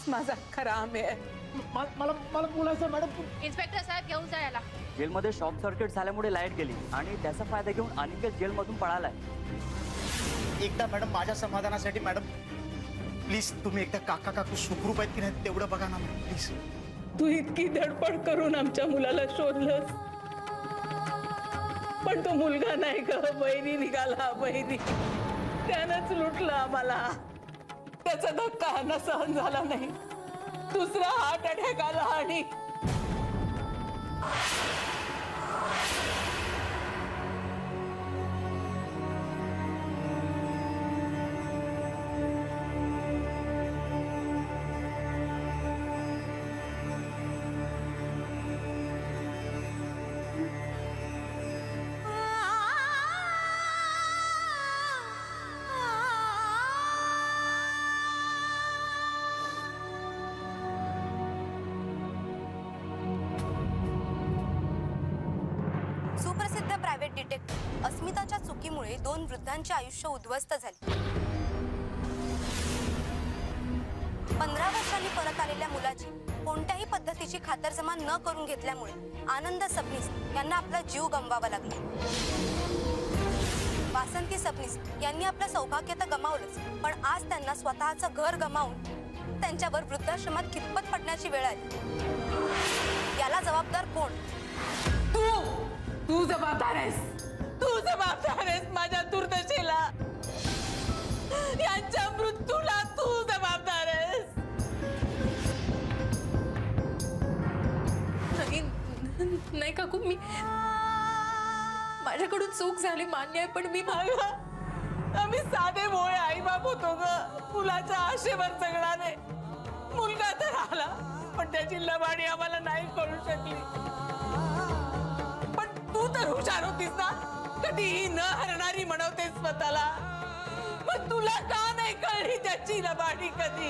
माझा खरा आम्ही आहे. मला मला बोलायचं मॅडम. इन्स्पेक्टर साहेब घेऊन जा याला. जेलमध्ये शॉर्ट सर्किट झाल्यामुळे लाईट गेली आणि त्याचा फायदा घेऊन अनिकेत जेलमधून पळालाय. एकदा मॅडम माझ्या समाधानासाठी मॅडम प्लीज तुम्ही एकदा काका काकू सुखरूप आहेत की नाही तेवढं बघा ना प्लीज. तू इतकी धडपड करून आमच्या मुलाला शोधलंस, पण तो मुलगा नाही ग, बहिणी निघाला. बहिणी त्यानंच लुटलं आम्हाला. त्याचा धक्का ह्यांना सहन झाला नाही. दुसरा हार्ट अटॅक आला आणि सुप्रसिद्ध प्रायव्हेट डिटेक्टिव्ह अस्मिताच्या चुकीमुळे 2 वृद्धांचे आयुष्य उद्ध्वस्त झाले. 15 वर्षांनी परत आलेल्या मुलाची कोणत्याही पद्धतीची खातरजमा न करून घेतल्यामुळे आनंद सबनीस यांना आपला जीव गमवावा लागला. वासंती सबनीस यांनी आपलं सौभाग्य तर गमावलंच, पण आज त्यांना स्वतःचं घर गमावून त्यांच्यावर वृद्धाश्रमात खितपत पडण्याची वेळ आली. याला जबाबदार कोण? तू जबाबदार आहेस. तू जबाबदार आहेस माझ्या दुर्दशेला. यांच्या मृत्यूला तू जबाबदार आहेस. नाही काकू, मी माझ्याकडून चूक झाली मान्य आहे, पण मी आम्ही साधे भोळे आई बाप होतो ग. मुलाच्या आशेवर जगणारे. मुलगा तर आला, पण त्याची लबाडी आम्हाला नाही कळू शकली. पण तू तर हुशार होतीस ना, कधीही न हरणारी म्हणवतेस स्वतःला. पण तुला का नाही कळली त्याची लबाडी कधी?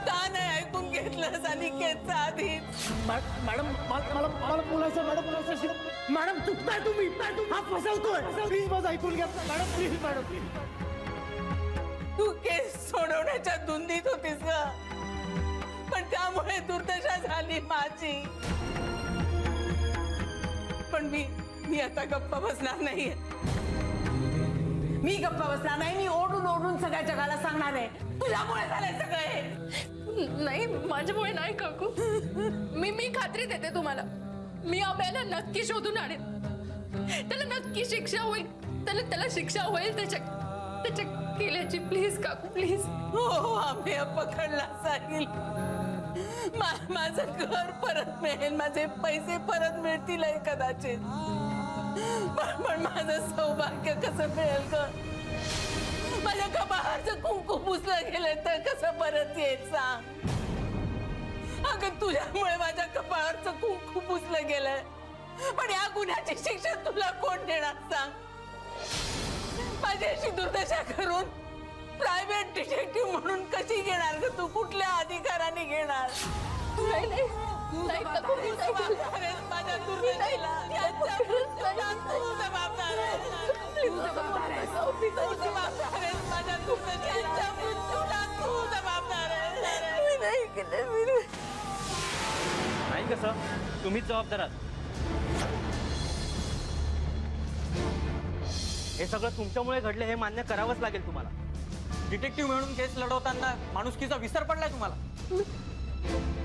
का नाही ऐकून घेतलंस अनिकेतचा आधी? मॅडम मला बोलायचं मॅडम चुकताय तुम्ही. हा फसवतोय. प्लीज माझं ऐकून घ्या मॅडम. Please madam please. तू केस सोडवण्याच्या धुंदीत होतीस ग, पण त्यामुळे दुर्दशा झाली माझी. पण मी आता गप्पा बसणार नाहीये. मी गप्पा बसणार नाही. मी ओढून ओढून सगळ्या जगाला सांगणार आहे तुझ्यामुळे झालंय सगळे. नाही, माझ्यामुळे नाही काकू. मी खात्री देते तुम्हाला, मी अभयाला नक्की शोधून आणेन. त्याला नक्की शिक्षा होईल. त्याला शिक्षा होईल त्याच्या केल्याची. प्लीज काकू, प्लीज. हो आम्ही पकडला जाईल. माझं घर परत मिळेल, माझे पैसे परत मिळतील कदाचित. पण माझं सौभाग्य कसं मिळेल ग? माझ्या कपाळाचं कुंकू पुसलं गेलं तर कसं परत येईल सांग? अगं तुझ्यामुळे माझ्या कपाळाचं कुंकू पुसलं गेलंय, पण या गुन्ह्याची शिक्षा तुला कोण देणार सांग? माझ्याशी दुर्दशा करून प्रायव्हेट डिटेक्टिव्ह म्हणून कशी घेणार ग तू? कुठल्या अधिकाराने घेणार? नाही काकू, तू जबाबदार आहेस माझ्या दुर्दशेला. यांच्या मृत्यूला तू जबाबदार आहेस. तू जबाबदार आहेस. तू जबाबदार आहेस माझ्या दुर्दशेला. यांच्या मृत्यूला तू जबाबदार आहेस. नाही कसं, तुम्हीच जबाबदार आहात. हे सगळं तुमच्यामुळे घडले हे मान्य करावंच लागेल तुम्हाला. डिटेक्टिव्ह म्हणून केस लढवताना माणुसकीचा विसर पडलाय तुम्हाला.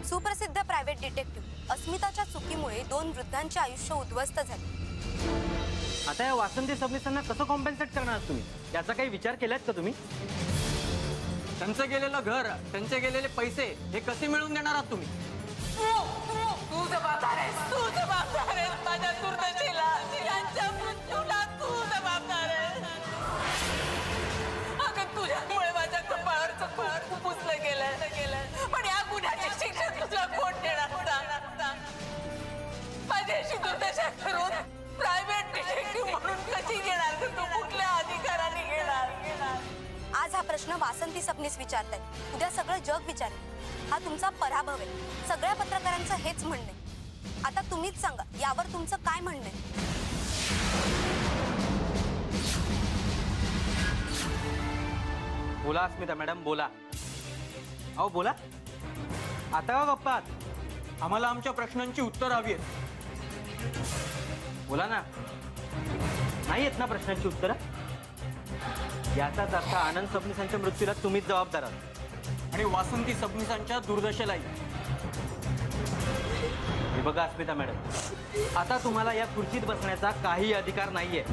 सुप्रसिद्ध प्रायव्हेट डिटेक्टिव्ह अस्मिताच्या चुकीमुळे 2 वृद्धांचे आयुष्य उद्ध्वस्त झाले. आता या वासंती सबनीसांना कसं कॉम्पेन्सेट करणार आहात तुम्ही? याचा काही विचार केलात का तुम्ही? त्यांचं गेलेलं घर, त्यांचे गेलेले पैसे हे कसे मिळवून देणार आहात तुम्ही? तू जबाबदार आहेस. तू जबाबदार आहेस माझ्या दुर्दशेला. यांच्या मृत्यूला तू जबाबदार आहेस. अगं तुझ्यामुळे माझ्या कपाळाचं कुंकू पुसलं गेलंय, पण या गुन्ह्याची शिक्षा तुला कोण देणार सांग? माझ्याशी दुर्दशा करून प्रायव्हेट डिटेक्टिव्ह म्हणून कशी घेणार ग तू? कुठल्या अधिकाराने घेणार? आज हा प्रश्न वासंती सबनीस विचारतायत, उद्या सगळं जग विचारेल. हा तुमचा पराभव आहे. सगळ्या पत्रकारांचं हेच म्हणणं आहे. आता तुम्हीच सांगा, यावर तुमचं काय म्हणणं आहे? बोला अस्मिता मॅडम, बोला. अहो बोला. आता का गप्पात? आम्हाला आमच्या प्रश्नांची उत्तर हवी आहेत. बोला ना. नाही येत ना प्रश्नांची उत्तरं? याचाच अर्थ आनंद सबनीसांच्या मृत्यूला तुम्हीच जबाबदार आहात. आणि वासंती सबनीसांच्या दुर्दशेलाही. हे बघा अस्मिता मॅडम, आता तुम्हाला या खुर्चीत बसण्याचा काही अधिकार नाहीये.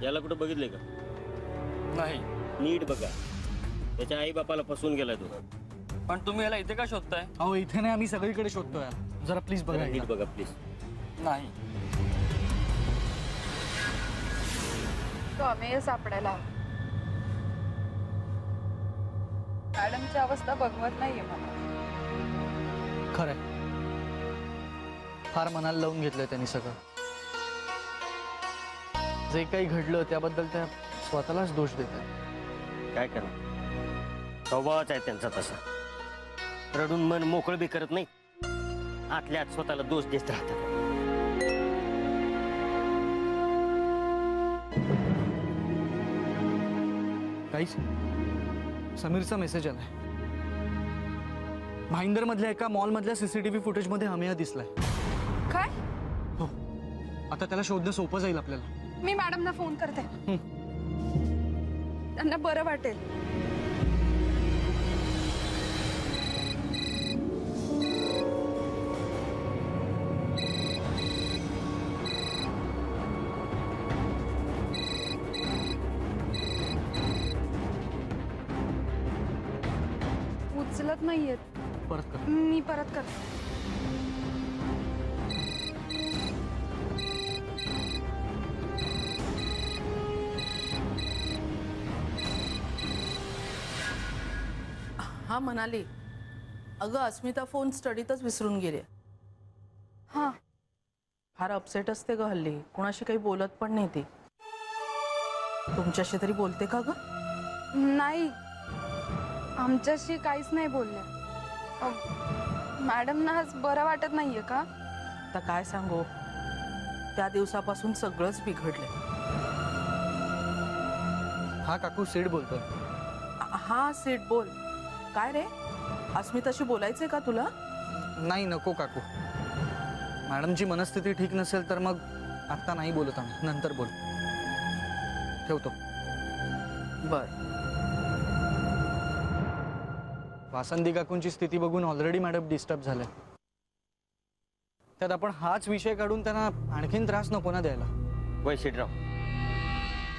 याला कुठं बघितले का? नाही. नीट बघा, त्याच्या आई बापाला फसवून गेलाय तो. पण तुम्ही याला इथे का शोधताय? अहो इथे नाही, आम्ही सगळीकडे शोधतोय यार. जरा प्लीज बघा. नीट बघा प्लीज. नाही. तो अमेय सापडायला मॅडमची अवस्था बघवत नाहीये मला. खरंय, फार मनाला लावून घेतलंय त्यांनी सगळं. जे काही घडलं त्याबद्दल त्या स्वतःलाच दोष देतात. काय करणार, स्वभावच आहे त्यांचा तसा. रडून मन मोकळं बी करत नाही, आतल्या आत स्वतःला दोष देत राहतात. काहीच. समीरचा मेसेज आलाय. भाईंदर मधल्या एका मॉल मधल्या सीसीटीव्ही फुटेज मध्ये अमेय दिसलाय. काय? हो, आता त्याला शोधणं सोपं जाईल आपल्याला. मी मॅडमना फोन करते. त्यांना बरं वाटेल. उचलत नाहीयेत. परत कर. मी परत करते. हा म्हणाली, अगं अस्मिता फोन स्टडीतच विसरून गेले. हां, फार अपसेट असते ग हल्ली. कुणाशी काही बोलत पण नाही ती. तुमच्याशी तरी बोलते का ग? नाही, आमच्याशी काहीच नाही बोलल्या. मॅडमना आज बरं वाटत नाहीये का? आता काय सांगू, त्या दिवसापासून सगळंच बिघडलंय. हा काकू सीड बोलतोय. हा सीट बोल. काय रे, अस्मिताशी बोलायचंय का तुला? नाही नको काकू. मॅडमची मनस्थिती ठीक नसेल तर मग आता नाही बोलत आम्ही, नंतर बोल. ठेवतो. बर. वासंती काकूंची स्थिती बघून ऑलरेडी मॅडम डिस्टर्ब झाले. त्यात आपण हाच विषय काढून त्यांना आणखीन त्रास नको ना द्यायला. वय शेटराव,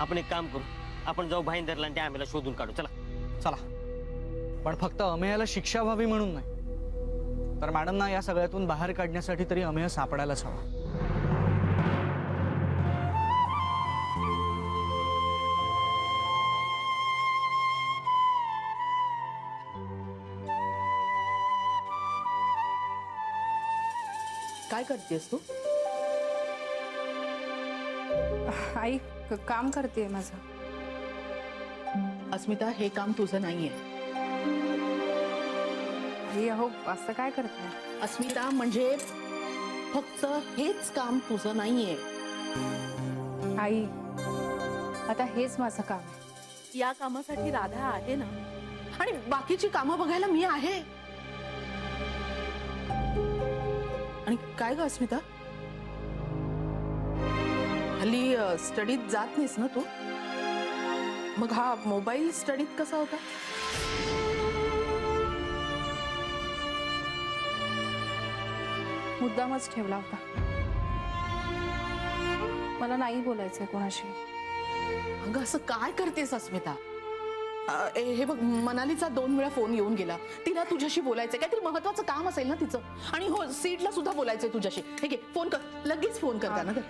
आपण एक काम करू, आपण जाऊ भाईंदरला आणि त्या आम्हाला शोधून काढू. चला. चला, पण फक्त अमेयाला शिक्षा व्हावी म्हणून नाही, तर मॅडमना या सगळ्यातून बाहेर काढण्यासाठी तरी अमेय सापडायलाच हवा. काय करतेस तू? आई काम करते माझं. अस्मिता, हे काम तुझं नाहीये. आई अहो असं काय करते? अस्मिता, म्हणजे फक्त हेच काम तुझं नाहीये. आई आता हेच माझं काम आहे. या कामासाठी राधा आहे ना, आणि बाकीची कामं बघायला मी आहे. आणि काय ग अस्मिता, हल्ली स्टडीत जात नाहीस ना तू? मग हा मोबाईल स्टडीत कसा होता? मुद्दामच ठेवला होता. मला नाही बोलायचंय कोणाशी. अगं असं काय करतेस अस्मिता? हे बघ, मनालीचा 2 वेळा फोन येऊन गेला. तिला तुझ्याशी बोलायचंय, काहीतरी महत्वाचं काम असेल ना तिचं. आणि हो, सीटला सुद्धा बोलायचंय तुझ्याशी. हे घे, फोन कर, लगेच फोन कर ना.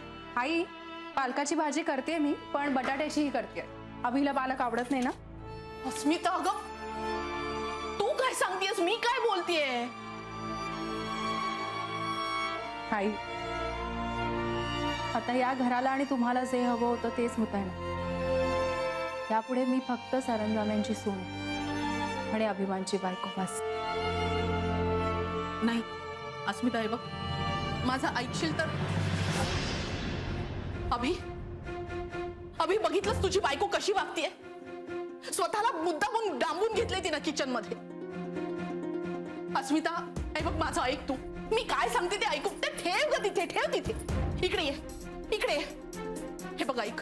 आई, पालकाची भाजी करते मी, पण बटाट्याचीही करते. अभिला पालक आवडत नाही ना. अस्मिता, अगं तू काय सांगतेस? मी काय बोलतेय? आई, आता या घराला आणि तुम्हाला जे हवं होतं तेच होत आहे ना. यापुढे मी फक्त सरंजाम्यांची सून आणि अभिमानची बायको बस. नाही अस्मिता, हे बघ, माझं ऐकशील तर. अभि बघितलंस तुझी बायको कशी वागतीये? स्वतःला मुद्दा म्हणून डांबून घेतले तिनं किचन मध्ये. अस्मिता, हे बघ, माझं ऐक तू. मी काय सांगते ते ऐकू. ते ठेव ग तिथे, ठेव तिथे. इकडे ये, इकडे ये. हे बघ ऐक.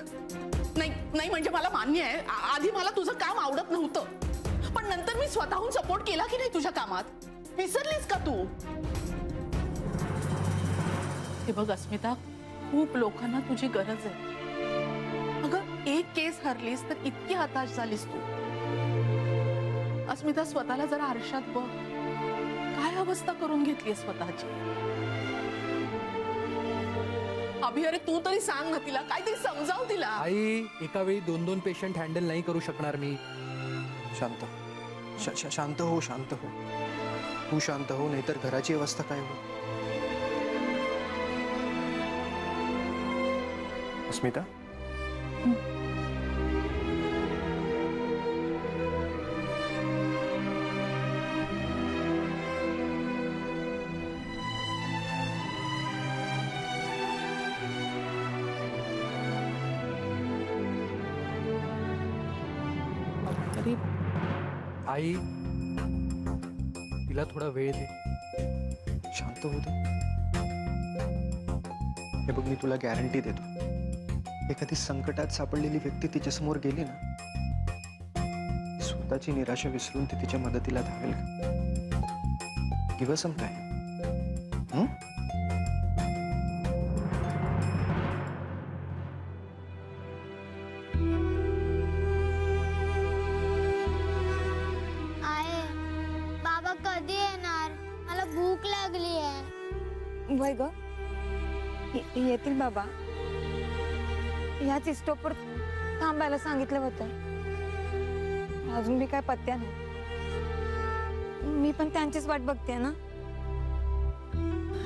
नाही म्हणजे मला मान्य आहे, आधी मला तुझं काम आवडत नव्हतं, पण नंतर मी स्वतःहून सपोर्ट केला की नाही तुझ्या कामात? विसरलीस का तू? हे बघ अस्मिता, खूप लोकांना तुझी गरज आहे. अगं एक केस हरलीस तर इतकी हताश झालीस तू. अस्मिता, स्वतःला जरा आरशात बघ. काय अवस्था करून घेतली स्वतःची. अभि, अरे तू तरी सांग ना तिला, काहीतरी समजाव तिला. आई, एका वेळी 2 पेशंट हँडल नाही करू शकणार मी. शांत शांत हो, शांत हो. तू शांत हो, नाहीतर घराची अवस्था काय हो. अस्मिता, आई, तिला थोडा वेळ दे. शांत हो दे. हे बघ, मी तुला गॅरंटी देतो, एखादी संकटात सापडलेली व्यक्ती तिच्यासमोर गेली ना, स्वतःची निराशा विसरून ती तिच्या मदतीला धावेल. Give some time. बाबा कधी येणार? मला भूक लागली आहे. वय ग, येतील बाबा. ह्याच स्टॉपवर थांबायला सांगितलं होतं. अजून मी काय पत्त्या नाही. मी पण त्यांचीच वाट बघते ना.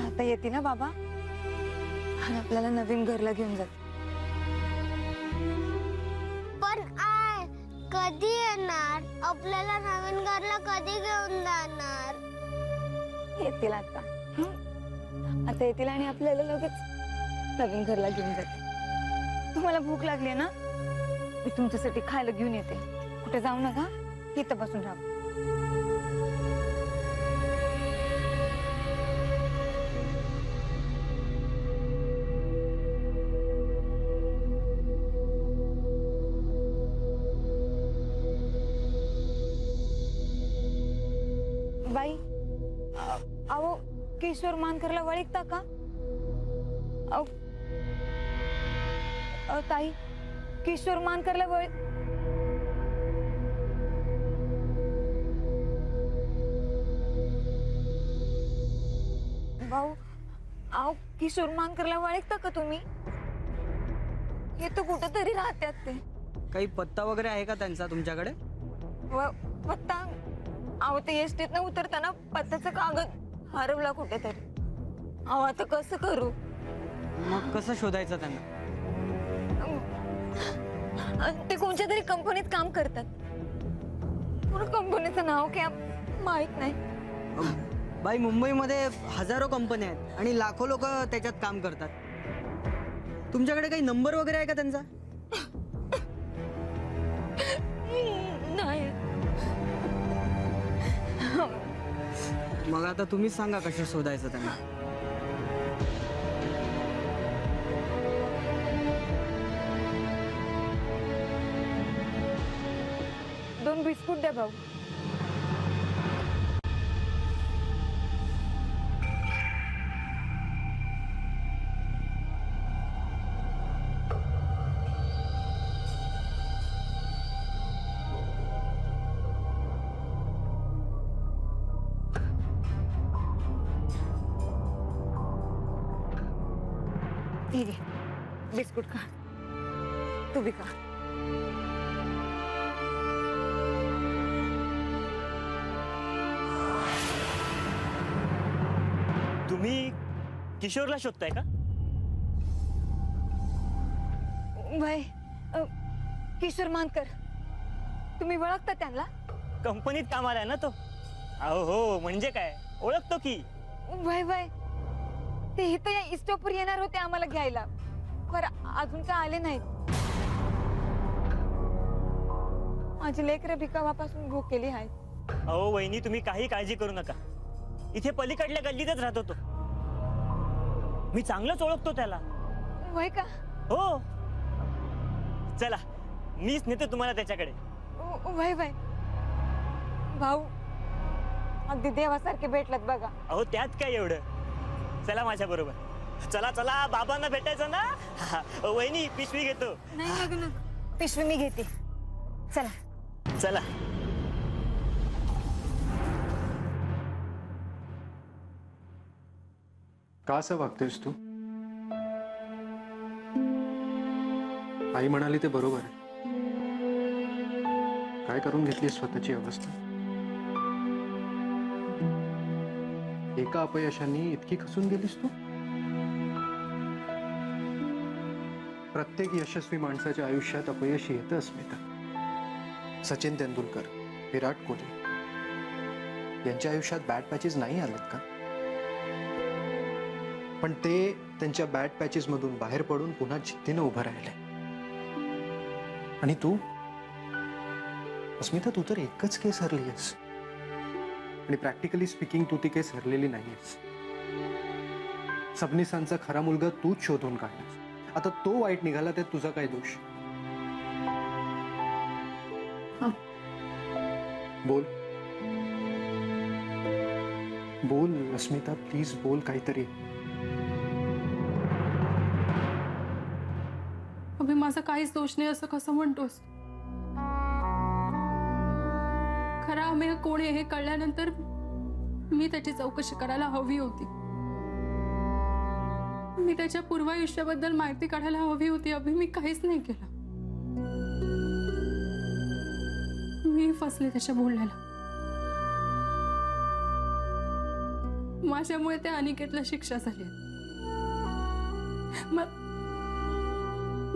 आता येतील ना बाबा, आणि आपल्याला नवीन घरला घेऊन जात. पण आय, कधी येणार? आपल्याला नवीन घरला कधी घेऊन जाणार? येतील आता. आता येतील आणि आपल्याला लगेच नवीन घरला घेऊन जाते. तुम्हाला भूक लागली ना, मी तुमच्यासाठी खायला घेऊन येते. कुठे जाऊ नका, इथं बसून राहा. बाई, अहो किशोर मानकरला वळखता का? ताई, किशोर मानकरला भाऊ, अहो किशोर मानकरला वळखता का तुम्ही? हे तर कुठं तरी राहतात ते. काही पत्ता वगैरे आहे का त्यांचा तुमच्याकडे? पत्ता? अहो ते एसटीत न उतरताना पत्त्याचा कागद हरवला कुठेतरी. अहो आता कसं करू? मग कसं शोधायचं त्यांना? ते कोणत्या तरी कंपनीत काम करतात. कंपनीचं नाव काय माहित नाही. बाई, मुंबईमध्ये हजारो कंपन्या आहेत आणि लाखो लोक त्याच्यात काम करतात. तुमच्याकडे काही नंबर वगैरे आहे का त्यांचा? नाही. मग आता तुम्हीच सांगा कसं शोधायचं त्यांना. 2 बिस्कुट द्या भाऊ. ठीक आहे, बिस्कुट खा. तू भी खा. तुम्ही किशोरला शोधताय का? भाई किशोर मानकर, तुम्ही ओळखता त्यांना? कंपनीत कामाला आहे ना तो. अहो हो, म्हणजे काय, ओळखतो की. भाई भाई ते इथं या स्टॉपवर येणार होते आम्हाला घ्यायला, पर अजून काय आले नाहीत. माझी लेकरं भिकावापासून भूक केली आहे. अहो वहिनी, तुम्ही काही काळजी करू नका. इथे पलीकडल्या गल्लीतच राहतो तो. मी चांगलंच ओळखतो त्याला. वय का? हो, चला मीच नेतो तुम्हाला त्याच्याकडे. वय वय भाऊ, अगदी देवासारखे भेटलात बघा. अहो त्यात काय एवढं. चला माझ्या बरोबर. चला चला, बाबांना भेटायचं ना. वहिनी पिशवी घेतो. नाही, पिशवी मी घेते. चला चला. का असं वागतेस तू? आई म्हणाली ते बरोबर आहे. काय करून घेतली स्वतःची अवस्था? एका अपयशाने इतकी खचून गेलीस तू? प्रत्येक यशस्वी माणसाच्या आयुष्यात अपयश येतं अस्मिता. सचिन तेंडुलकर, विराट कोहली यांच्या आयुष्यात बॅड पॅचेस नाही आलेत का? पण ते त्यांच्या बॅड पॅचेस मधून बाहेर पडून पुन्हा जिद्दीनं उभं राहिले. आणि तू अस्मिता, तू तर एकच केस हरलीयस. आणि प्रॅक्टिकली स्पीकिंग तू ती केस हरलेली नाहीयेस. सबनीसांचा खरा मुलगा तूच शोधून काढलास. आता तो वाईट निघाला, त्यात तुझा काय दोष? बोल बोल अस्मिता, प्लीज बोल काहीतरी. अभि, माझा काहीच दोष नाही असं कसं म्हणतोस? खरा अमेय कोण आहे हे कळल्यानंतर मी त्याची चौकशी करायला हवी होती. मी त्याच्या पूर्वायुष्याबद्दल माहिती काढायला हवी होती. अभि, मी काहीच नाही केलं. मी फसले त्याच्या बोलण्याला. माझ्यामुळे त्या अनिकेतला शिक्षा झाली.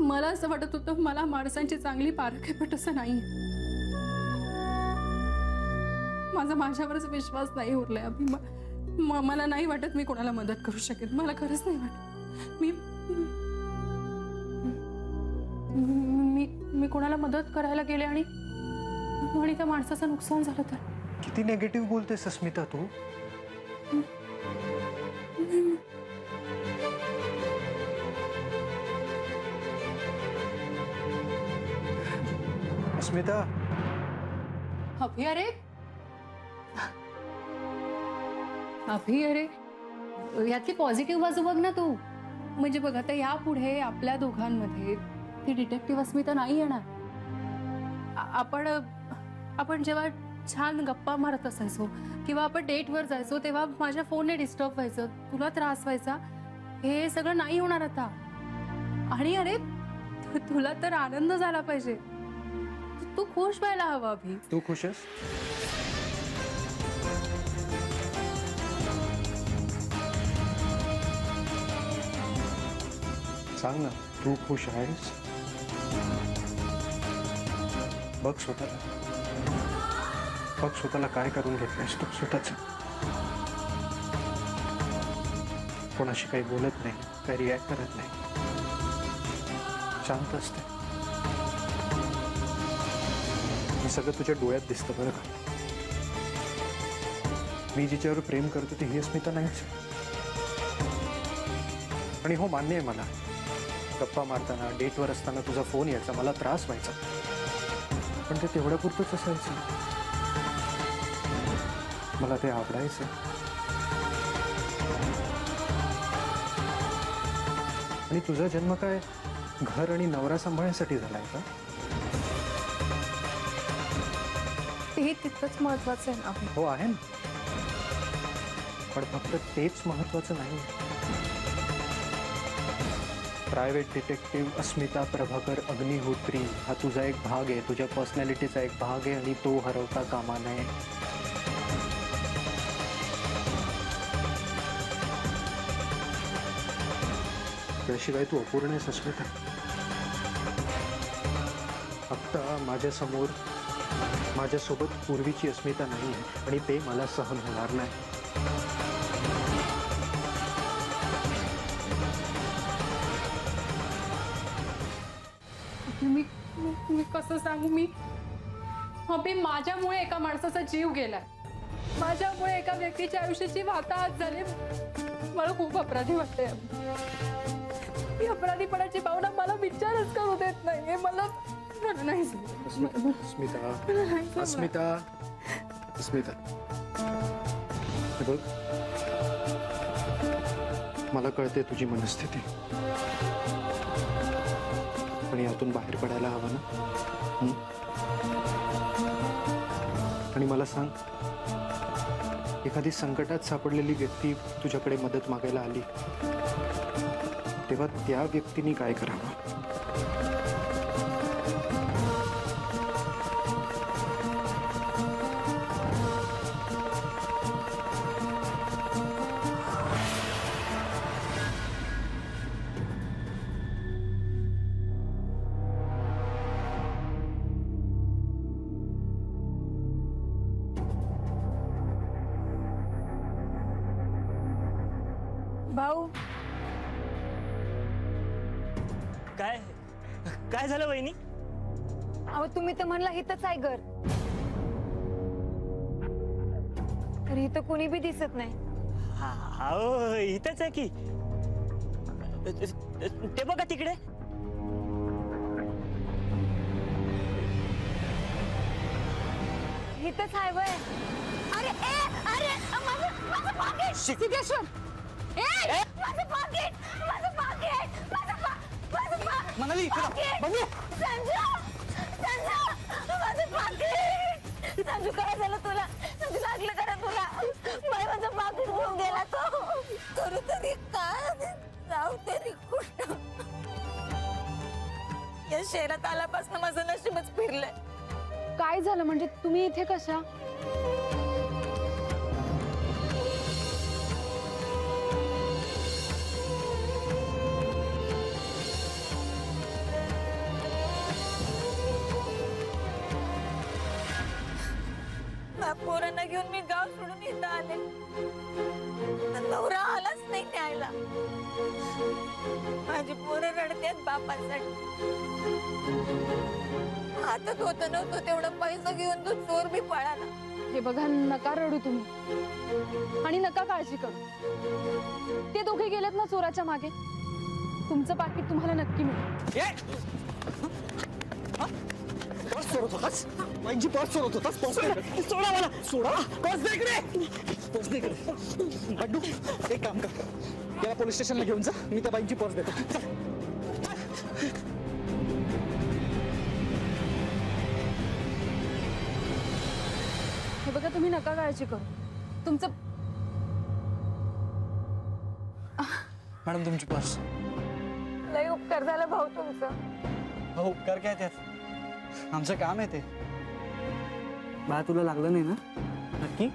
मला असं वाटत होतं मला माणसांची चांगली पारख आहे, पण तसं नाही. माझा माझ्यावरच विश्वास नाही उरलाय अभि. मला नाही वाटत मी कोणाला मदत करू शकेन. मला खरंच नाही वाटत. मी कोणाला मदत करायला गेले आणि त्या माणसाचं नुकसान झालं तर? किती नेगेटिव्ह बोलतेस अस्मिता तू. अस्मिता, अभि, अरे यातली पॉझिटिव्ह बाजू बघ ना तू. म्हणजे बघ, आता यापुढे आपल्या दोघांमध्ये ती डिटेक्टिव्ह अस्मिता नाही येणार. आपण जेव्हा छान गप्पा मारत असायचो किंवा आपण डेटवर जायचो तेव्हा माझ्या फोनने डिस्टर्ब व्हायचं, तुला त्रास व्हायचा, हे सगळं नाही होणार आता. आणि अरे तुला तर आनंद झाला पाहिजे. तू खुश व्हायला हवा अभि. तू खुश आहेस? सांग ना, तू खुश आहेस? बघ स्वतःला काय करून घेतलंयस तू स्वतःच. कोणाशी काही बोलत नाही, काही रिॲक्ट करत नाही, शांत असते. हे सगळं तुझ्या डोळ्यात दिसतं बरं का. मी जिच्यावर प्रेम करतो ती ही अस्मिता नाहीच. आणि हो, मान्य आहे मला, गप्पा मारताना डेटवर असताना तुझा फोन यायचा, मला त्रास व्हायचा. पण ते तेवढ्या पुरतंच असायचं. मला ते आवडायचं. आणि तुझा जन्म काय घर आणि नवरा सांभाळण्यासाठी झालाय का? तेही तितकंच महत्वाचं आहे ना. हो आहे ना, पण फक्त तेच महत्वाचं नाही. प्रायव्हेट डिटेक्टिव्ह अस्मिता प्रभाकर अग्निहोत्री हा तुझा एक भाग आहे, तुझ्या पर्सनॅलिटीचा एक भाग आहे, आणि तो हरवता कामा नये. त्याशिवाय तू अपूर्ण आहेस अस्मिता. फक्त माझ्यासमोर माझ्यासोबत पूर्वीची अस्मिता नाही आहे, आणि ते मला सहन होणार नाही. मी कसं सांगू. मी माझ्यामुळे एका माणसाचा जीव गेलाय, माझ्यामुळे एका व्यक्तीच्या आयुष्याची वाताहत झाली. मला खूप अपराधी वाटतंय. ही अपराधीपणाची भावना मला विचारच करू देत नाहीये. मला नाही अस्मिता, अस्मिता, अस्मिता, हे बघ, मला कळते तुझी मनस्थिती, पण यातून बाहेर पडायला हवं ना. आणि मला सांग, एखादी संकटात सापडलेली व्यक्ती तुझ्याकडे मदत मागायला आली तेव्हा त्या व्यक्तीने काय करावं? भाऊ, काय काय झालं वहिनी? अहो तुम्ही तर म्हणला इथंच आहे घर, तर इथं कोणी बी दिसत नाही. हो इथंच आहे की. ते बघा तिकडे. इथंच आहे वय. अरे अरे माझं पाकीट सिद्धेश्वर. माझं पाकीट, माझं पाकीट, मनाली, संजू, माझं पाकीट. संजू, काय झालं तुला? संजू, लागलं का तुला? माझं पाकीट घेऊन गेला तो. करू तरी काय, जाऊ तरी कुठं? या शहरात आल्यापासून माझं नशीबच फिरलंय. काय झालं म्हणजे तुम्ही इथे कशा? पोरांना घेऊन मी गाव सोडून इथं आले. नवरा आलाच नाही न्यायला. माझी पोरं रडतात बापासाठी. हातात होतं नव्हतं तेवढं पैसा घेऊन तो चोर बी पळाला. हे बघा, नका रडू तुम्ही आणि नका काळजी करू. ते दोघे गेलेत ना चोराच्या मागे. तुमचं पाकीट तुम्हाला नक्की मिळेल. पर्स चोरत होतास? बाईंची पर्स चोरत होतास? सोडा मला, सोडा. पर्स दे इकडे, पर्स दे इकडे. बड्डू, एक काम कर, याला पोलीस स्टेशनला घेऊन जा. मी त्या बाईंची पर्स देतो. हे बघा, तुम्ही नका काळजी करू. तुमचं मॅडम तुमची पर्स. लय उपकार झाला भाऊ तुमचं. हो, उपकार काय त्यात, आमचं काम आहे ते. बा तुला लागलं नाही ना? नक्की?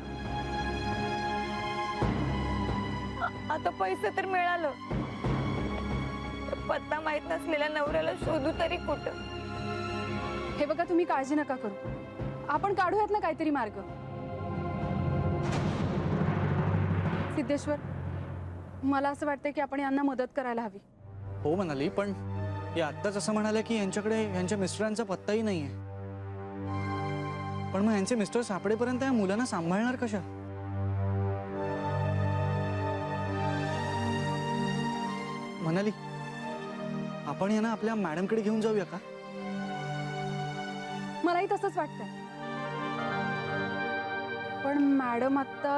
आता पैसे तर मिळालं, पत्ता माहित नसलेल्या नवऱ्याला शोधू तरी कुठं? हे बघा, तुम्ही काळजी नका करू. आपण काढूयात ना काहीतरी मार्ग. सिद्धेश्वर, मला असं वाटतंय की आपण यांना मदत करायला हवी. हो म्हणाली, पण हे आत्ताच असं म्हणाले की यांच्याकडे यांच्या मिस्टरांचा पत्ताही नाहीये. पण मग यांचे मिस्टर सापडेपर्यंत या मुलांना सांभाळणार कशा? म्हणाली, आपण यांना आपल्या मॅडमकडे घेऊन जाऊया का? मलाही तसंच वाटतंय. पण मॅडम आता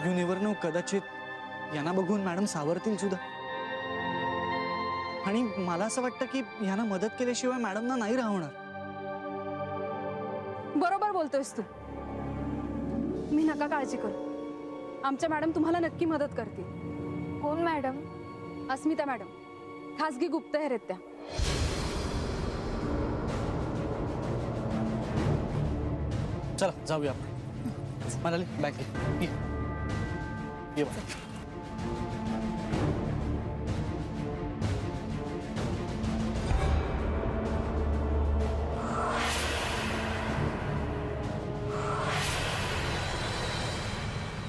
यू नेव्हर नो, कदाचित यांना बघून मॅडम सावरतील सुद्धा. आणि मला असं वाटतं की यांना मदत केल्याशिवाय मॅडमना नाही राहणार. बरोबर बोलतोयस तू. मी नका काळजी करू. आमच्या मॅडम तुम्हाला नक्की मदत करतील. कोण मॅडम? अस्मिता मॅडम, खासगी गुप्तहेर आहेत त्या. चला जाऊया आपण. म्हणाली बॅग घे. ये बघ.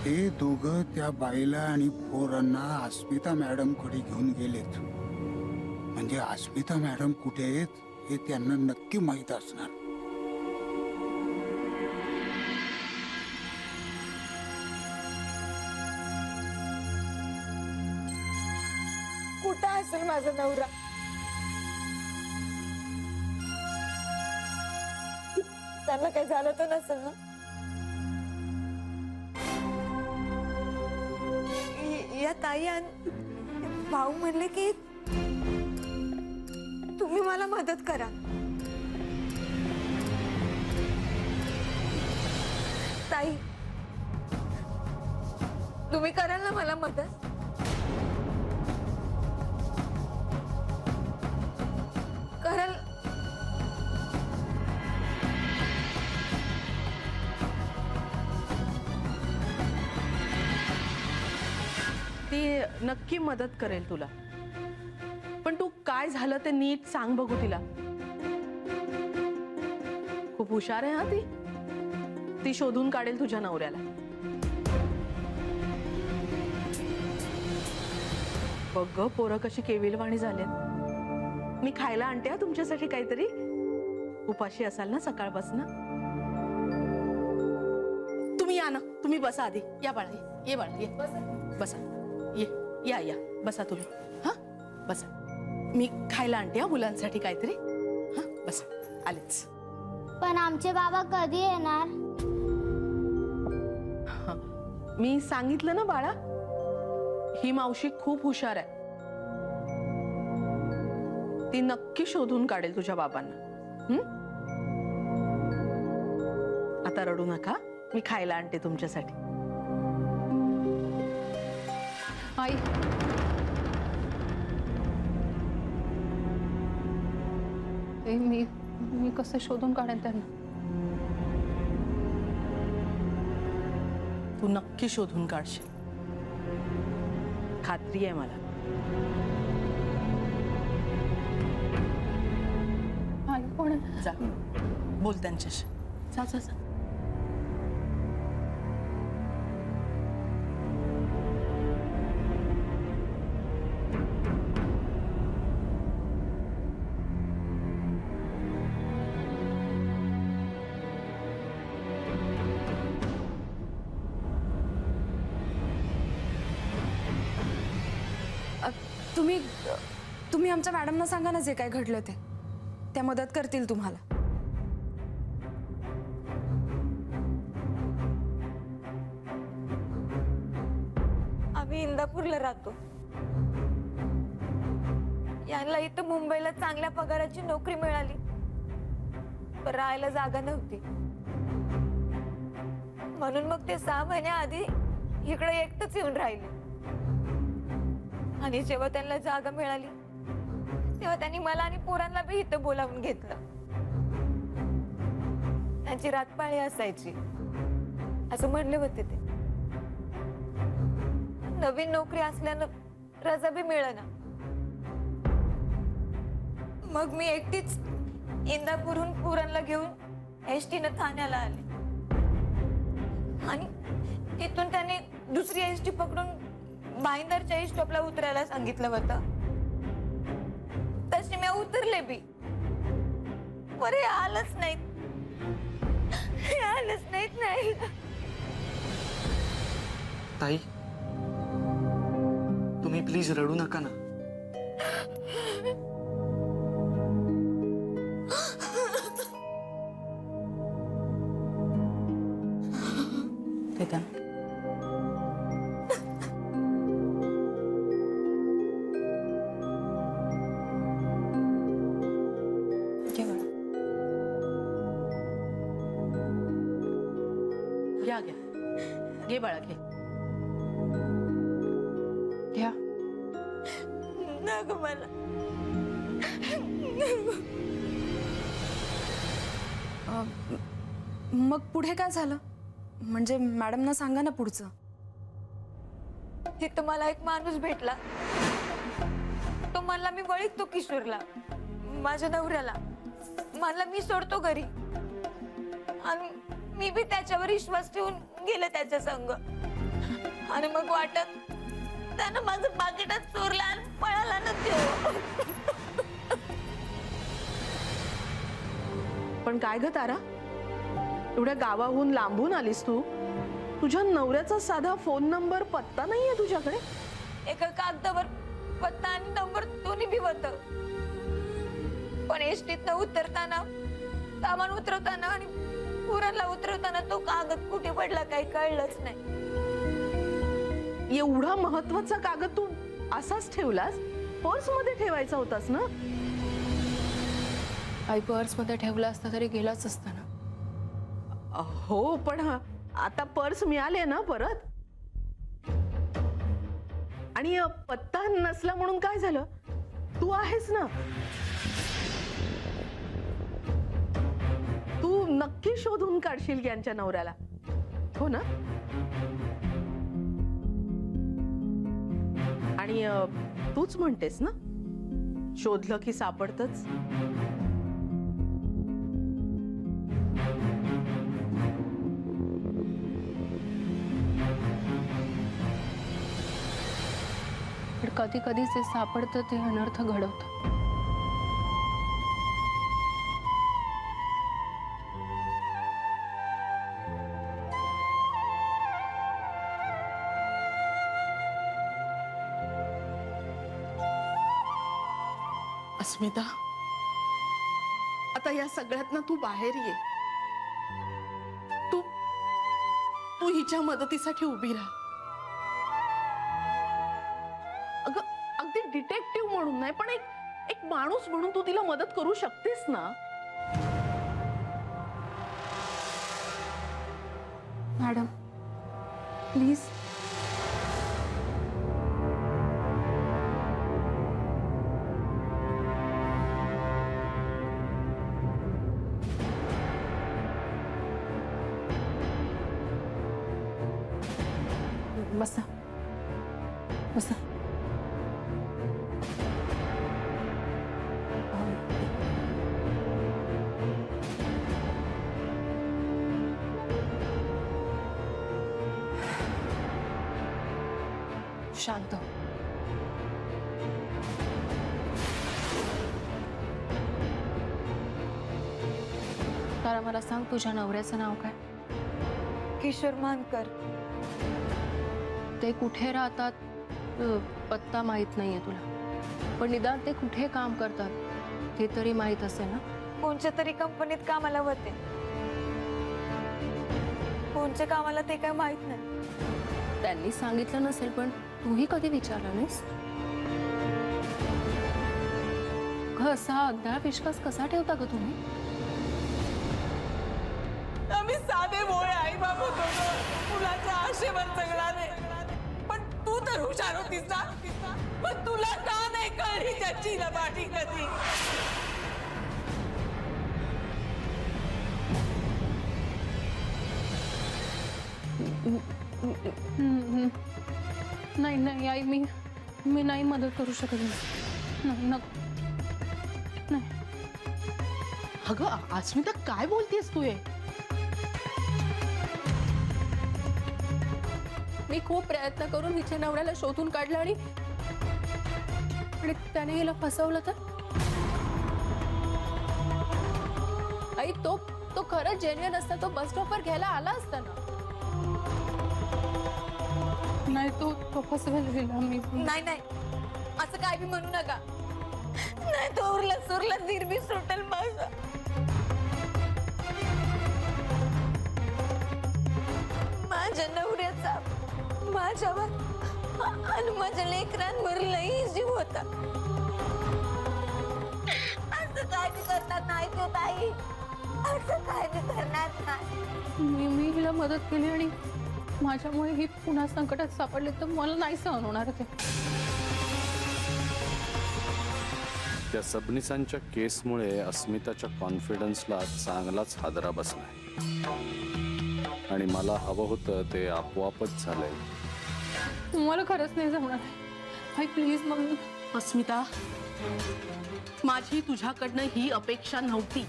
हे दोघं त्या बाईला आणि पोरांना अस्मिता मॅडम कडे घेऊन गेलेत. म्हणजे अस्मिता मॅडम कुठे आहेत हे त्यांना नक्की माहित असणार. कुठं असेल माझा नवरा? त्यांना काय झालं तर नसेल ना? या ताई आणि भाऊ म्हणले की तुम्ही मला मदत करा. ताई, तुम्ही कराल ना मला मदत? कराल? ती नक्की मदत करेल तुला. पण तू काय झालं ते नीट सांग बघू तिला. खूप हुशार आहे हा ती. ती शोधून काढेल तुझ्या नवऱ्याला. बघ ग, पोरं कशी केविलवाणी झालेत. मी खायला आणते हा तुमच्यासाठी काहीतरी. उपाशी असाल ना सकाळपासून. तुम्ही या ना, तुम्ही बसा आधी. या बाळा, ये बाळा, ये बसा. ये या या बसा तुम्ही. हा बसा. मी खायला आणते हा मुलांसाठी काहीतरी. हा बसा, आलेच. पण आमचे बाबा कधी येणार? मी सांगितलं ना बाळा, ही मावशी खूप हुशार आहे. ती नक्की शोधून काढेल तुझ्या बाबांना. आता रडू नका, मी खायला आणते तुमच्यासाठी. आई, मी कसं शोधून काढेन त्यांना? तू नक्की शोधून काढशील, खात्री आहे मला. आई कोण? जा बोल त्यांच्याशी. जा जा जा. तुम्ही आमच्या मॅडमना सांगा ना जे काय घडलं ते. त्या मदत करतील तुम्हाला. आम्ही इंदापूरला राहतो. यांना इथं मुंबईला चांगल्या पगाराची नोकरी मिळाली, पण राहायला जागा नव्हती. म्हणून मग ते 6 महिन्याआधी इकडे एकटंच येऊन राहिले. आणि जेव्हा त्यांना जागा मिळाली तेव्हा त्यांनी मला आणि पोरांना बी इथं बोलावून घेतलं. त्यांची रातपाळी असायची असं म्हणले होते ते. नवीन नोकरी असल्यानं रजा बी मिळेना. मग मी एकटीच इंदापूरहून पोरांना घेऊन एसटीनं ठाण्याला आले. आणि तिथून त्याने दुसरी एसटी पकडून भाईंदरच्या स्टॉपला उतरायला सांगितलं होतं. तशी मी उतरले बी, पर हे आलंच नाहीत. नाही. ताई, तुम्ही प्लीज रडू नका ना. अस्मिता. घे बाळा. घ्या घ्या घे बाळा घे. घ्या. नको मला. मग पुढे काय झालं? म्हणजे मॅडमना सांगा ना पुढचं. तिथं मला एक माणूस भेटला. तो म्हणला मी वळीतो किशोरला, माझ्या नवऱ्याला. म्हणला मी सोडतो घरी. आणि मी बी त्याच्यावर विश्वास ठेवून गेले त्याच्या संग. आणि मग वाटत त्यानं माझं पाकिटात चोरला आणि पळाला ना तो. पण काय ग तारा, एवढ्या गावाहून लांबून आलीस तू? तुझ्या नवऱ्याचा साधा फोन नंबर पत्ता नाहीये तुझ्याकडे? एका कागदावर पत्ता आणि नंबर दोन्ही बी होत. पण एसटीतनं उतरताना, सामान उतरवताना आणि पुराला उतरवताना तो कागद कुठे पडला काही कळलंच नाही. एवढा महत्वाचा कागद तू असाच ठेवलास? पर्स मध्ये ठेवायचा होतास ना? आई पर्स मध्ये ठेवला असता तरी गेलाच असता ना. हो, पण आता पर्स मिळाले ना परत. आणि पत्ता नसला म्हणून काय झालं? तू आहेस ना. तू नक्की शोधून काढशील यांच्या नवऱ्याला, हो ना? आणि तूच म्हणतेस ना, शोधलं की सापडतच. पण कधी कधी जे सापडतं ते अनर्थ घडवतं. अस्मिता, आता या सगळ्यातनं तू बाहेर ये. तू तू हिच्या मदतीसाठी उभी राहा. अगं, अगदी डिटेक्टिव्ह म्हणून नाही, पण एक माणूस म्हणून तू तिला मदत करू शकतेस ना. Madam please. बसा बसा. शांत. तारा, मला सांग तुझ्या नवऱ्याचं नाव काय? किशोर मानकर. ते कुठे राहतात पत्ता माहित नाहीये तुला, पण निदान ते कुठे काम करतात ते तरी माहित असेल ना? कोणत्या तरी कंपनीत कामाला होते. कोणत्या कामाला ते काय माहित नाही. त्यांनी सांगितलं नसेल, पण तूही कधी विचारलं नाहीस? असा अगदा विश्वास कसा ठेवता ग तुम्ही? आम्ही साधे भोळे आई बाप होतो, मुलाच्या आशेवर जगणारे. पण तू तर हुशार होतीस ना. पण तुला का नाही कळली त्याची लबाडी कधी? नाही नाही आई, मी नाही मदत करू शकत. नाही नको. नाही. अगं अस्मिता, काय बोलतेस तू? हे मी खूप प्रयत्न करून हिच्या नवऱ्याला शोधून काढलं आणि त्याने हिला फसवलं तर? आई, तो खरंच जेन्युइन असता तो बस स्टॉपवर घ्यायला आला असता ना. नाही, तो फसवेल हिला. मी नाही नाही, असं काय बी म्हणू नका. नाही तो उरला सुरला धीर बी सुटेल माझा. माझ्या तुझ्यावर आणि माझ्या लेकरांवर लई जीव होता. असं काय बी करणार नाही तू ताई, असं काय बी करणार नाही. मी हिला मदत केली आणि माझ्यामुळे ही पुन्हा संकटात सापडले तर मला नाही सहन होणार ते. त्या सबनीसांच्या केसमुळे अस्मिताच्या कॉन्फिडन्सला चांगलाच हादरा बसलाय आणि मला हवं होतं ते आपोआपच झालंय. मला खरंच नाही जमणार. आई प्लीज मम्मी. अस्मिता, माझी तुझ्याकडनं ही अपेक्षा नव्हती.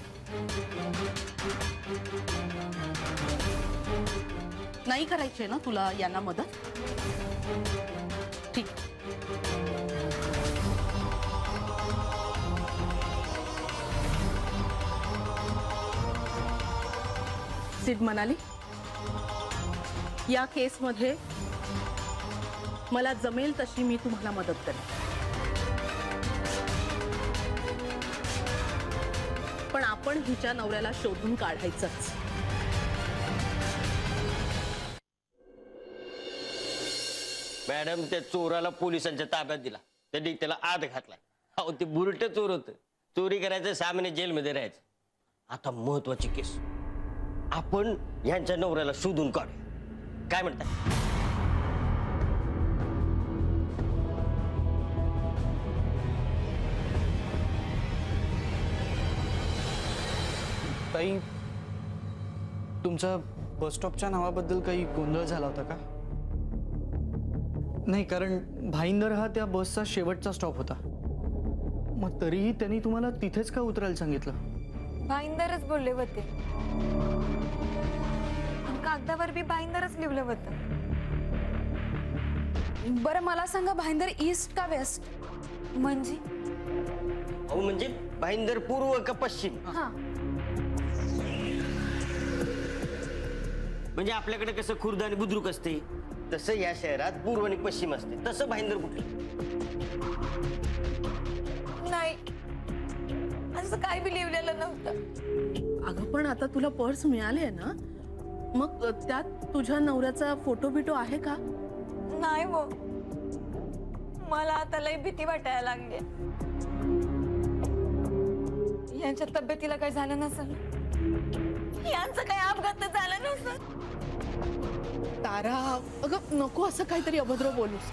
नाही करायची ना तुला यांना मदत? ठीक. सिड म्हणाली, या केसमध्ये मला जमेल तशी मी तुम्हाला मदत करेन, पण आपण हिच्या नवऱ्याला शोधून काढायचंच. मॅडम त्या चोराला पोलिसांच्या ताब्यात दिला, त्यांनी त्याला आत घातलाय. अहो ते बुरट चोर होतं, चोरी करायचं, सामान्य जेलमध्ये राहायचं. आता महत्वाची केस, आपण यांच्या नवऱ्याला शोधून काढू. काय म्हणताय? ताई, तुमचा बस स्टॉपच्या नावाबद्दल काही गोंधळ झाला होता का? नाही, कारण भाईंदर हा त्या बसचा शेवटचा स्टॉप होता. मग तरीही त्यांनी तुम्हाला तिथेच का उतरायला सांगितलं? भाईंदरच बोलले होते. कागदावर बी भाईंदरच लिहिलं होतं. बरं मला सांगा, भाईंदर ईस्ट का वेस्ट? म्हणजे अहो म्हणजे भाईंदर पूर्व का पश्चिम? हा, म्हणजे आपल्याकडे कसं खुर्द आणि बुद्रुक असते, तसं या शहरात पूर्व आणि पश्चिम असते. तसं भाईंदर कुठलं? नाही, असं काय बी लिहिलेलं नव्हतं. अगं पण आता तुला पर्स मिळाली ना, मग त्यात तुझ्या नवऱ्याचा फोटो बिटो आहे का? नाही हो, मला आता लई भीती वाटायला लागली. यांच्या तब्येतीला काय झालं नसेल, यांचं काही अपघात तर झालं नसेल. तारा, अगं नको असं काहीतरी अभद्र बोलूस.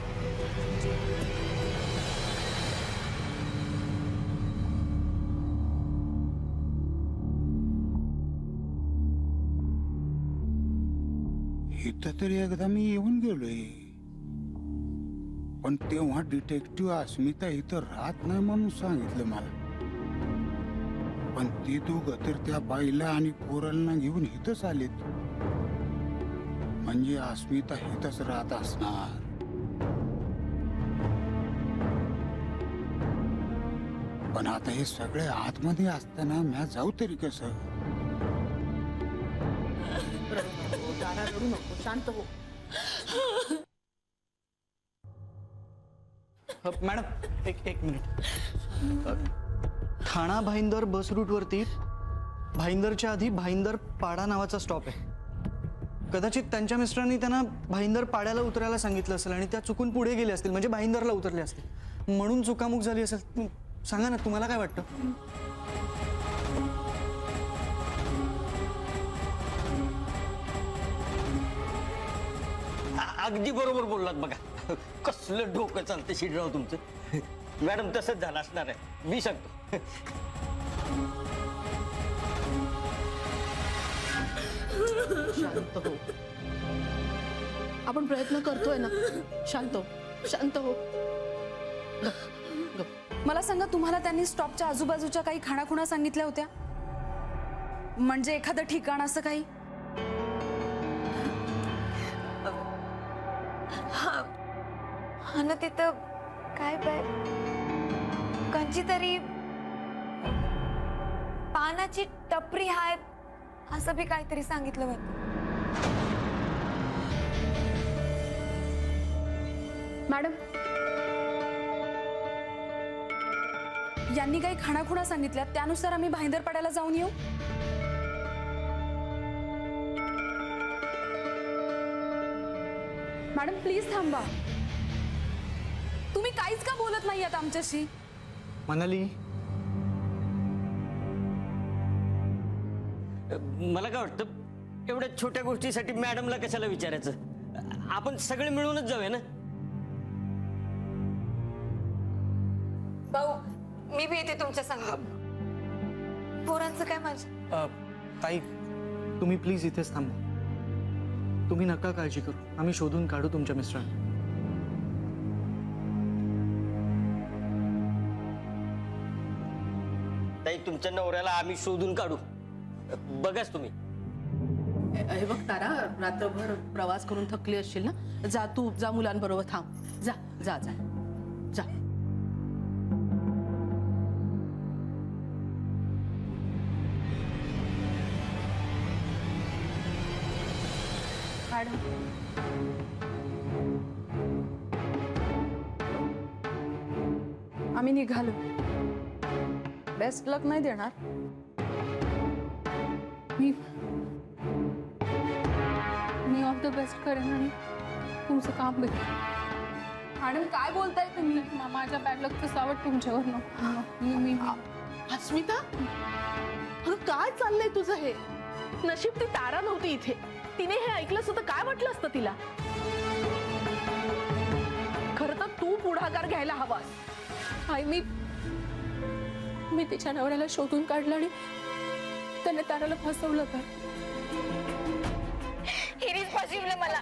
इथं तरी एकदा मी येऊन गेलोय, पण तेव्हा डिटेक्टिव्ह अस्मिता इथं राहत नाही म्हणून सांगितलं मला. पण ती दोघं तर त्या बाईला आणि पोरांना घेऊन इथंच आलेत. म्हणजे अस्मिता इथंच राहत असणार. पण आता हे सगळे आतमध्ये असताना म्या जाऊ तरी कसं? तारा रडू नको, शांत हो. मॅडम एक मिनिट. ठाणा भाईंदर बस रूटवरती भाईंदरच्या आधी भाईंदर पाडा नावाचा स्टॉप आहे. कदाचित त्यांच्या मिस्टरांनी त्यांना भाईंदर पाड्याला उतरायला सांगितलं असेल आणि त्या चुकून पुढे गेले असतील, म्हणजे भाईंदरला उतरले असतील, म्हणून चुकामुक झाली असेल. सांगा ना, तुम्हाला काय वाटतं? अगदी बरोबर बोललात बघा. कसलं डोकं चालतं शिडराव तुमचं. मॅडम तसंच झालं असणार आहे, मी सांगतो. शांत हो, आपण प्रयत्न करतोय ना. शांत हो, शांत हो. मला सांगा, तुम्हाला त्यांनी स्टॉपच्या आजूबाजूच्या काही खाणाखुणा सांगितल्या होत्या? म्हणजे एखादं ठिकाण असं काही? हा ना, तिथं काय बाय कंची तरी पानाची टपरी हाय असं बी काहीतरी सांगितलं होतं. मॅडम, यांनी काही खाणाखुणा सांगितल्या, त्यानुसार आम्ही भाईंदरपाड्याला जाऊन येऊ. मॅडम प्लीज थांबा. तुम्ही काहीच का बोलत नाही आता आमच्याशी? मनाली, मला काय वाटतं एवढ्या छोट्या गोष्टीसाठी मॅडमला कशाला विचारायचं? आपण सगळे मिळूनच जाऊया ना. भाऊ, मी बी येते तुमच्या संग. पोरांचं काय माझं? ताई, तुम्ही प्लीज इथेच थांबा. तुम्ही नका काळजी करू, आम्ही शोधून काढू तुमच्या मिस्टरांना. ताई, तुमच्या नवऱ्याला आम्ही शोधून काढू. बघाच तुम्ही. हे बघ तारा, रात्रभर प्रवास करून थकली असशील ना, जा तू जा मुलांबरोबर थांब. जा जा जा जा. मॅडम आम्ही निघालो. बेस्ट लक नाही देणार. मी ऑफ द बेस्ट करेन आणि तुमचं काम भेटेल. मॅडम काय बोलताय तुम्ही? माझ्या बॅड लकचं सावट तुमच्यावर नको. अस्मिता, अगं काय चाललंय तुझं हे? नशीब ती तारा नव्हती इथे. तिने हे ऐकलं असतं तर काय वाटलं असतं तिला? खरं तर तू पुढाकार घ्यायला हवास. आई, मी तिच्या नवऱ्याला शोधून काढलं आणि त्याने ताराला फसवलं का? हिरीच फसवलं मला.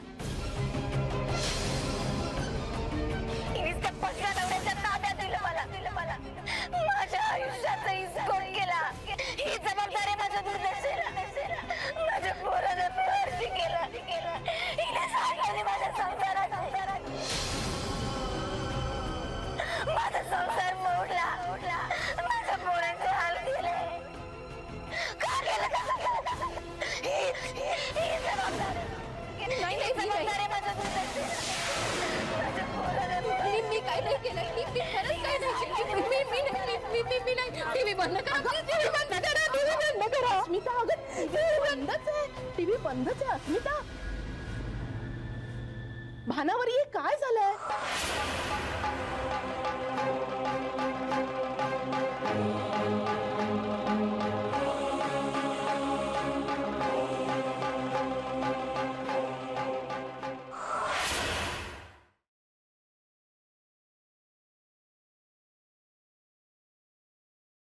हिरीच त्या फसव्या नवऱ्याच्या ताब्यात दिलं मला. माझ्या आयुष्याचा हिसकावून केला. ही जबाबदारी माझ्या दुर्दशेला. माझ्या पोराला फरशी केला. हिने सांगितलं माझ्या संसारात. माझा संसार मोडला. माझ्या पोरांचे हाल केले. का केलं? ही जबाबदारी. जबाबदारी माझ्या दुर्दशेला. माझ्या पोराला मी काय नाही केलं. मी खरंच काय नाही केलं. मी नाही. टीव्ही बंद करा. टीव्ही बंद करा. टीव्ही बंद करा. अस्मिता, अगं टीव्ही बंदच आहे. टीव्ही बंदच आहे अस्मिता. भानावर ये, काय झालंय?